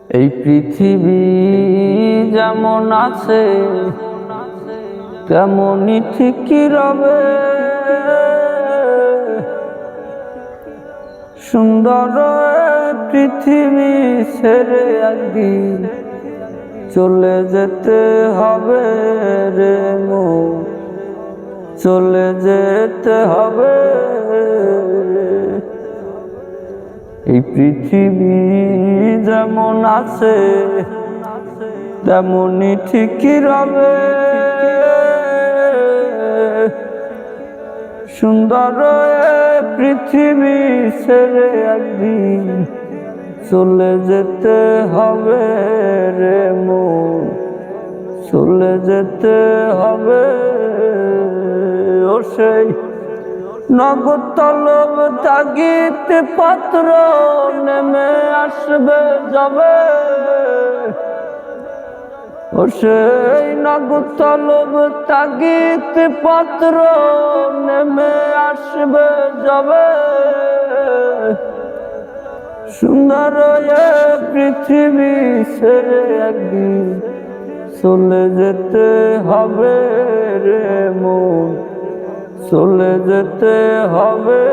এই পৃথিবী যেমন আছে তেমনই ঠিকই রবে। সুন্দর পৃথিবী ছেড়ে একদিন চলে যেতে হবে রে মন, চলে যেতে হবে। এই পৃথিবী যেমন আছে তেমনই ঠিকই রবে। সুন্দর পৃথিবী ছেড়ে একদিন চলে যেতে হবে রে মন, চলে যেতে হবে। ও সেই নগদ তলব তাগিদ পাত্র নেমে আসবে যাবে। ও সেই নগদ তলব তাগিদ পাত্র নেমে আসবে যাবে। সুন্দর পৃথিবী ছেড়ে একদিন চলে যেতে হবে রে মন, চলে যেতে হবে।